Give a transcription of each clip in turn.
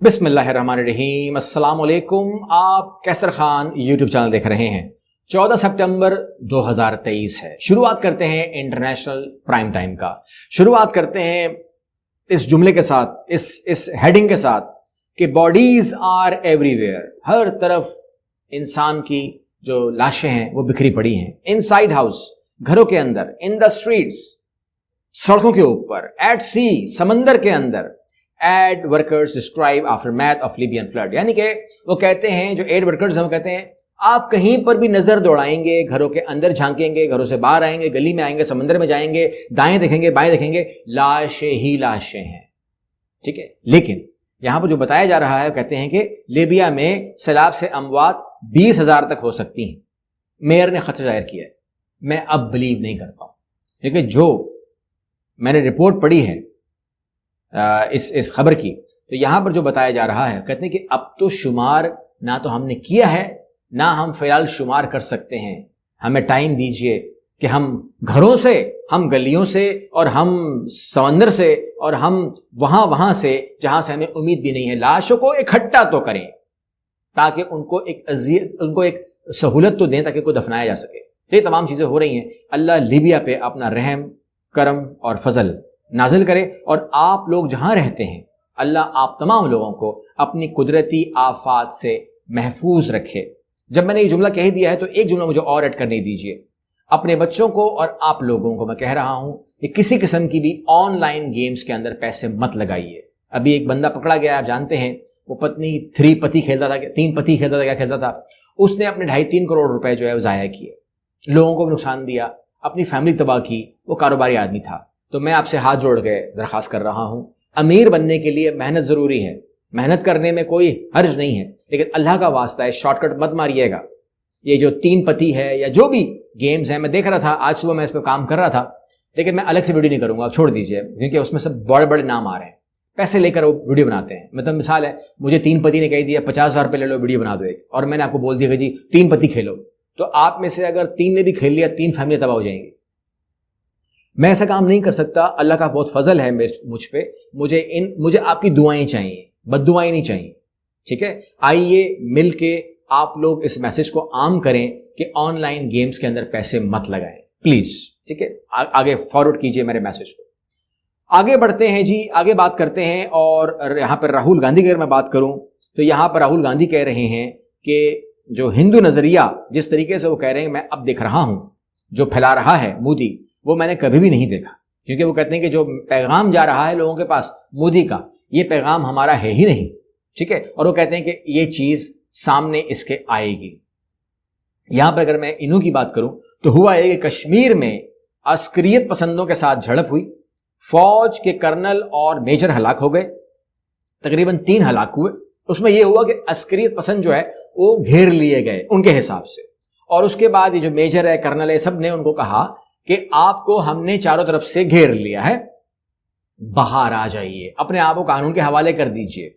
बिस्मिल्लाहिर्रहमानिर्रहीम। अस्सलाम वालेकुम। आप कैसर खान यूट्यूब चैनल देख रहे हैं। 14 सितंबर 2023 है। शुरुआत करते हैं इंटरनेशनल प्राइम टाइम का। शुरुआत करते हैं इस जुमले के साथ, इस हेडिंग के साथ कि बॉडीज आर एवरीवेयर। हर तरफ इंसान की जो लाशें हैं वो बिखरी पड़ी हैं। इनसाइड हाउस, घरों के अंदर, इन द स्ट्रीट्स, सड़कों के ऊपर, एट सी, समंदर के अंदर। Aid workers describe aftermath of Libyan flood, यानी कि वो कहते हैं, जो एड वर्कर्स हम कहते हैं, आप कहीं पर भी नजर दौड़ाएंगे, घरों के अंदर झांकेंगे, घरों से बाहर आएंगे, गली में आएंगे, समंदर में जाएंगे, दाएं देखेंगे, बाएं देखेंगे, लाशें ही लाशें हैं। ठीक है, लेकिन यहां पर जो बताया जा रहा है, कहते हैं कि लीबिया में सैलाब से अमवात 20,000 तक हो सकती हैं। मेयर ने खतरा जाहिर किया है। मैं अब बिलीव नहीं करता हूं, क्योंकि जो मैंने रिपोर्ट पढ़ी है इस खबर की, तो यहां पर जो बताया जा रहा है, कहते हैं कि अब तो शुमार ना तो हमने किया है, ना हम फिलहाल शुमार कर सकते हैं। हमें टाइम दीजिए कि हम घरों से, हम गलियों से, और हम समंदर से, और हम वहां से जहां से हमें उम्मीद भी नहीं है, लाशों को इकट्ठा तो करें, ताकि उनको एक सहूलत तो दें, ताकि को दफनाया जा सके। ये तमाम चीजें हो रही हैं। अल्लाह लीबिया पे अपना रहम, करम और फजल नाजिल करे, और आप लोग जहां रहते हैं, अल्लाह आप तमाम लोगों को अपनी कुदरती आफात से महफूज रखे। जब मैंने ये जुमला कह दिया है, तो एक जुमला मुझे और ऐड करने दीजिए। अपने बच्चों को और आप लोगों को मैं कह रहा हूं कि किसी किस्म की भी ऑनलाइन गेम्स के अंदर पैसे मत लगाइए। अभी एक बंदा पकड़ा गया, आप जानते हैं, वो पत्नी 3 पति खेलता था, 3 पति खेलता था, क्या खेलता था, उसने अपने 2.5-3 करोड़ रुपए जो है वो जाया किए, लोगों को भी नुकसान दिया, अपनी फैमिली तबाह की। वो कारोबारी आदमी था। तो मैं आपसे हाथ जोड़ के दरखास्त कर रहा हूं, अमीर बनने के लिए मेहनत जरूरी है, मेहनत करने में कोई हर्ज नहीं है, लेकिन अल्लाह का वास्ता है, शॉर्टकट मत मारिएगा। ये जो 3 पति है या जो भी गेम्स है, मैं देख रहा था, आज सुबह मैं इस पर काम कर रहा था, लेकिन मैं अलग से वीडियो नहीं करूंगा, छोड़ दीजिए, क्योंकि उसमें सब बड़े बड़े नाम आ रहे हैं, पैसे लेकर वो वीडियो बनाते हैं। मतलब मिसाल है, मुझे 3 पति ने कह दिया 50,000 रुपये ले लो, वीडियो बना दो एक, और मैंने आपको बोल दिया कि जी 3 पति खेलो, तो आप में से अगर 3 ने भी खेल लिया, 3 फैमिली तबाह हो जाएंगी। मैं ऐसा काम नहीं कर सकता। अल्लाह का बहुत फजल है मुझ पे। मुझे आपकी दुआएं चाहिए, बद्दुआएं नहीं चाहिए। ठीक है, आइए मिलके आप लोग इस मैसेज को आम करें कि ऑनलाइन गेम्स के अंदर पैसे मत लगाएं, प्लीज। ठीक है, आगे फॉरवर्ड कीजिए मेरे मैसेज को। आगे बढ़ते हैं जी, आगे बात करते हैं। और यहां पर राहुल गांधी की अगर मैं बात करूं, तो यहां पर राहुल गांधी कह रहे हैं कि जो हिंदू नजरिया जिस तरीके से वो कह रहे हैं, मैं अब देख रहा हूं, जो फैला रहा है मोदी, वो मैंने कभी भी नहीं देखा। क्योंकि वो कहते हैं कि जो पैगाम जा रहा है लोगों के पास मोदी का, ये पैगाम हमारा है ही नहीं। ठीक है, और वो कहते हैं कि ये चीज सामने इसके आएगी। यहां पर अगर मैं इन्हों की बात करूं, तो हुआ है कि कश्मीर में अस्करियत पसंदों के साथ झड़प हुई, फौज के कर्नल और मेजर हलाक हो गए, तकरीबन 3 हलाक हुए। उसमें यह हुआ कि अस्करियत पसंद जो है वो घेर लिए गए उनके हिसाब से, और उसके बाद ये जो मेजर है, कर्नल है, सब ने उनको कहा कि आपको हमने चारों तरफ से घेर लिया है, बाहर आ जाइए, अपने आप को कानून के हवाले कर दीजिए।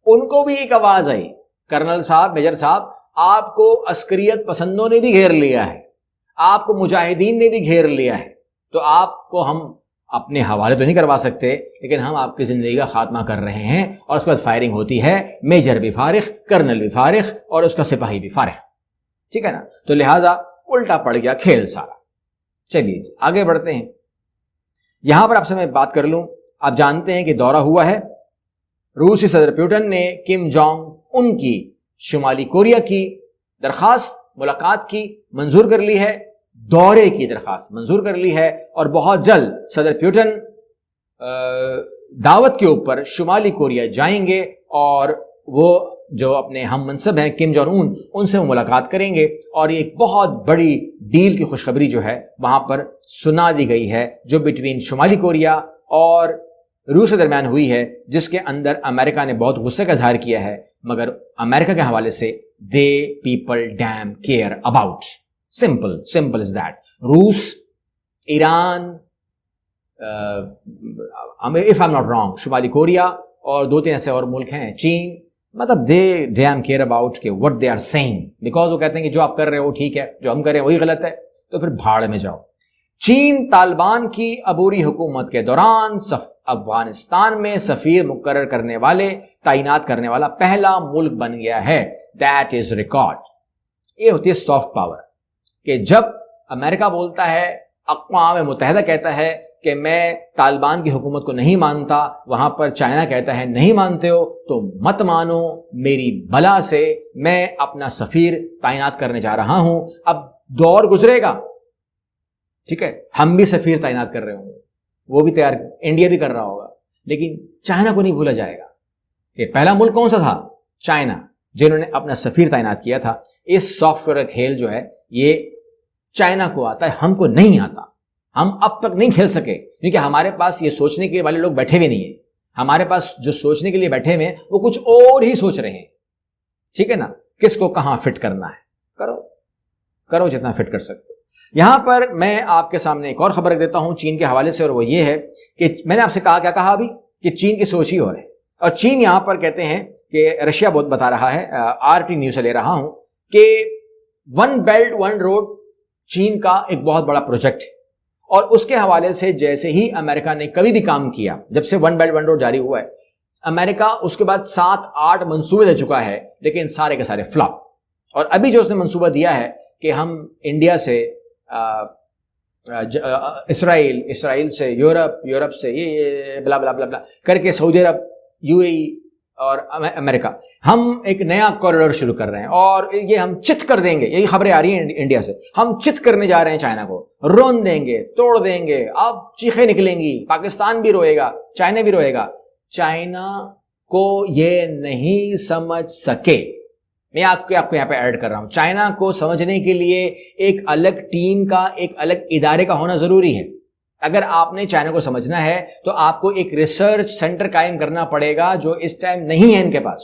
उनको भी एक आवाज आई, कर्नल साहब, मेजर साहब, आपको अस्करियत पसंदों ने भी घेर लिया है, आपको मुजाहिदीन ने भी घेर लिया है, तो आपको हम अपने हवाले तो नहीं करवा सकते, लेकिन हम आपकी जिंदगी का खात्मा कर रहे हैं। और उसके बाद फायरिंग होती है, मेजर भी फारिग, कर्नल भी फारिग, और उसका सिपाही भी फारिग। ठीक है ना, तो लिहाजा उल्टा पड़ गया खेल सारा। चलिए आगे बढ़ते हैं। यहां पर आपसे मैं बात कर लूं, आप जानते हैं कि दौरा हुआ है, रूसी सदर पुतिन ने किम जोंग उन की शुमाली कोरिया की दरखास्त, मुलाकात की मंजूर कर ली है, दौरे की दरखास्त मंजूर कर ली है, और बहुत जल्द सदर पुतिन दावत के ऊपर शुमाली कोरिया जाएंगे, और वो जो अपने हम मनसब हैं किम जोंग उन, उनसे वो मुलाकात करेंगे, और एक बहुत बड़ी डील की खुशखबरी जो है वहां पर सुना दी गई है, जो बिटवीन शुमाली कोरिया और रूस के दरमियान हुई है, जिसके अंदर अमेरिका ने बहुत गुस्से का इजहार किया है, मगर अमेरिका के हवाले से they people damn care about, simple is that. रूस, Iran, if I am not wrong, शुमाली कोरिया, और 2-3 ऐसे और मुल्क हैं, चीन, मतलब दे डैम केयर अबाउट के what they are saying, because वो कहते हैं कि जो आप कर रहे हो ठीक है, जो हम कर रहे हैं वही गलत है, तो फिर भाड़ में जाओ। چین طالبان کی عبوری حکومت کے دوران افغانستان میں سفیر مقرر کرنے والے تعینات کرنے والا پہلا ملک بن گیا ہے. That is record. یہ ہوتی ہے سافٹ پاور کہ جب امریکہ بولتا ہے, اقوام متحدہ کہتا ہے کہ میں طالبان کی حکومت کو نہیں مانتا, وہاں پر چائنا کہتا ہے نہیں مانتے ہو تو مت مانو, میری بلا سے میں اپنا سفیر تعینات کرنے جا رہا ہوں. اب دور گزرے گا, ٹھیک ہے, ہم بھی سفیر تعینات کر رہے ہوں گے, وہ بھی تیار, انڈیا بھی کر رہا ہوگا, لیکن چائنا کو نہیں بھولا جائے گا کہ پہلا ملک کون سا تھا, چائنا, جنہوں نے اپنا سفیر تعینات کیا تھا. اس سافٹ ویئر کا کھیل جو ہے یہ چائنا کو آتا ہے, ہم کو نہیں آتا. ہم اب تک نہیں کھیل سکے کیونکہ ہمارے پاس یہ سوچنے کے والے لوگ بیٹھے ہوئے نہیں ہیں. ہمارے پاس جو سوچنے کے لیے بیٹھے ہوئے ہیں وہ کچھ اور ہی سوچ رہے ہیں, ٹھیک ہے نا. کس کو کہاں فٹ کرنا ہے, کرو جتنا فٹ کر سکتے. یہاں پر میں آپ کے سامنے ایک اور خبر رکھ دیتا ہوں چین کے حوالے سے, اور وہ یہ ہے کہ میں نے آپ سے کہا, کیا کہا ابھی, کہ چین کی سوچ ہی ہو رہی ہے. اور چین یہاں پر کہتے ہیں کہ رشیا بہت بتا رہا ہے, RT نیوز سے لے رہا ہوں, کہ ون بیلٹ ون روڈ چین کا ایک بہت بڑا پروجیکٹ ہے. اور اس کے حوالے سے جیسے ہی امریکہ نے کبھی بھی کام کیا, جب سے ون بیلٹ ون روڈ جاری ہوا ہے, امریکہ اس کے بعد 7-8 منصوبے دے چکا ہے, لیکن سارے کے سارے فلاپ. اور ابھی جو اس نے منصوبہ دیا ہے کہ ہم انڈیا سے اسرائیل سے یورپ سے یہ بلا بلا بلا بلا کر کے سعودی عرب, UAE اور امریکہ, ہم ایک نیا کوریڈور شروع کر رہے ہیں, اور یہ ہم چت کر دیں گے. یہی خبریں آ رہی ہیں انڈیا سے, ہم چت کرنے جا رہے ہیں چائنا کو, رون دیں گے, توڑ دیں گے, اب چیخیں نکلیں گی, پاکستان بھی روئے گا, چائنا بھی روئے گا. چائنا کو یہ نہیں سمجھ سکے. میں آپ کو یہاں پہ ایڈ کر رہا ہوں, چائنا کو سمجھنے کے لیے ایک الگ ٹیم کا, ایک الگ ادارے کا ہونا ضروری ہے. اگر آپ نے چائنا کو سمجھنا ہے تو آپ کو ایک ریسرچ سینٹر قائم کرنا پڑے گا, جو اس ٹائم نہیں ہے ان کے پاس.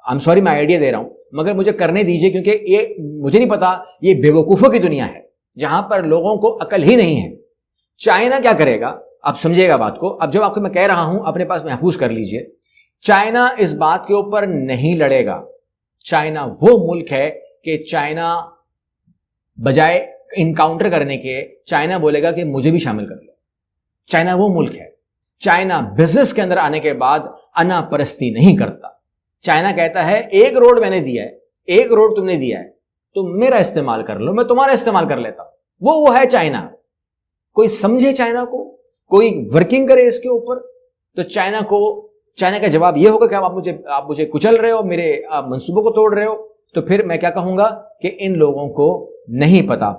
I'm sorry میں آئیڈیا دے رہا ہوں, مگر مجھے کرنے دیجئے, کیونکہ یہ مجھے نہیں پتا, یہ بے وقوفوں کی دنیا ہے جہاں پر لوگوں کو عقل ہی نہیں ہے. چائنا کیا کرے گا, آپ سمجھے گا بات کو. اب جب آپ کو میں کہہ رہا ہوں اپنے پاس محفوظ کر لیجئے, چائنا اس بات کے اوپر نہیں لڑے گا. چائنا وہ ملک ہے کہ چائنا بجائے انکاؤنٹر کرنے کے, چائنا بولے گا کہ مجھے بھی شامل کر لو. چائنا وہ ملک ہے. چائنا بزنس کے اندر آنے کے بعد انا پرستی نہیں کرتا. چائنا کہتا ہے ایک روڈ میں نے دیا ہے, ایک روڈ تم نے دیا ہے, تم میرا استعمال کر لو, میں تمہارا استعمال کر لیتا ہوں. وہ ہے چائنا. کوئی سمجھے چائنا کو, کوئی ورکنگ کرے اس کے اوپر, تو چائنا کا جواب یہ ہوگا کہ آپ مجھے کچل رہے ہو, میرے منصوبوں کو توڑ رہے ہو. تو پھر میں کیا کہوں گا کہ ان لوگوں کو نہیں پتا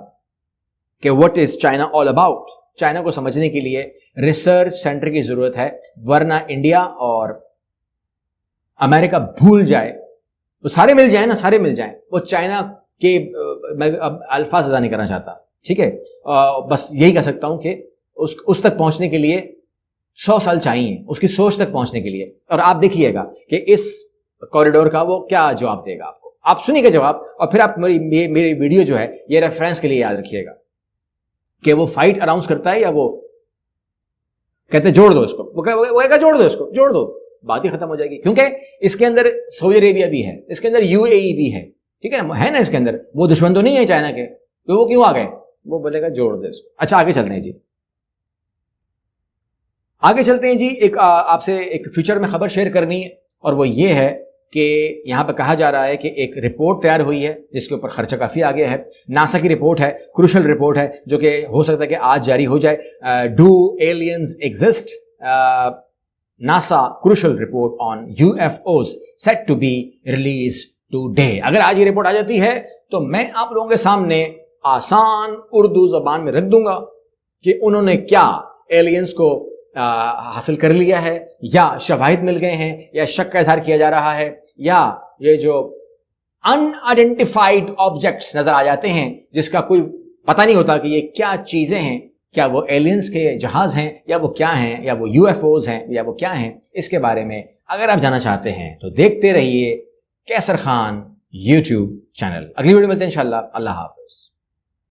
کہ what is China all about. China کو سمجھنے کے لیے ریسرچ سینٹر کی ضرورت ہے, ورنہ انڈیا اور امریکہ بھول جائے, وہ سارے مل جائیں نا, سارے مل جائیں. وہ چائنا کے میں اب الفاظ ادا نہیں کرنا چاہتا, ٹھیک ہے, بس یہی کہہ سکتا ہوں کہ اس تک پہنچنے کے لیے 100 سال چاہیے, اس کی سوچ تک پہنچنے کے لیے. اور آپ دیکھیے گا کہ اس کوریڈور کا وہ کیا جواب دے گا آپ کو. آپ سنیے گا جواب, اور پھر آپ میری ویڈیو جو ہے یہ ریفرنس کے لیے یاد رکھیے گا کہ وہ فائٹ اناؤنس کرتا ہے یا وہ کہتے جوڑ دو اس کو, وہ کہے گا جوڑ دو اس کو, جوڑ دو, بات ہی ختم ہو جائے گی. کیونکہ اس کے اندر سعودی عربیہ بھی ہے, اس کے اندر UAE بھی ہے, ٹھیک ہے نا, ہے نا اس کے اندر. وہ دشمن تو نہیں ہے چائنا کے, تو وہ کیوں آ گئے, وہ بولے گا جوڑ دے اس کو. اچھا آگے چلتے ہیں جی, آگے چلتے ہیں جی. ایک آپ سے ایک فیوچر میں خبر شیئر کرنی ہے, اور وہ یہ ہے کہ یہاں پہ کہا جا رہا ہے کہ ایک رپورٹ تیار ہوئی ہے جس کے اوپر خرچہ کافی آگے ہے. ناسا کی رپورٹ ہے, کروشل رپورٹ ہے, جو کہ ہو سکتا ہے کہ آج جاری ہو جائے. Do aliens exist, NASA crucial report on UFOs set to be released today. اگر آج یہ رپورٹ آ جاتی ہے تو میں آپ لوگوں کے سامنے آسان اردو زبان میں رکھ دوں گا کہ انہوں نے کیا ایلینز کو حاصل کر لیا ہے, یا شواہد مل گئے ہیں, یا شک کا اظہار کیا جا رہا ہے, یا یہ جو ان آئیڈینٹیفائڈ آبجیکٹس نظر آ جاتے ہیں جس کا کوئی پتہ نہیں ہوتا کہ یہ کیا چیزیں ہیں, کیا وہ ایلینز کے جہاز ہیں, یا وہ کیا ہیں, یا وہ UFOs ہیں, یا وہ کیا ہیں. اس کے بارے میں اگر آپ جاننا چاہتے ہیں تو دیکھتے رہیے کیسر خان YouTube چینل. اگلی ویڈیو ملتے ہیں انشاءاللہ. اللہ حافظ.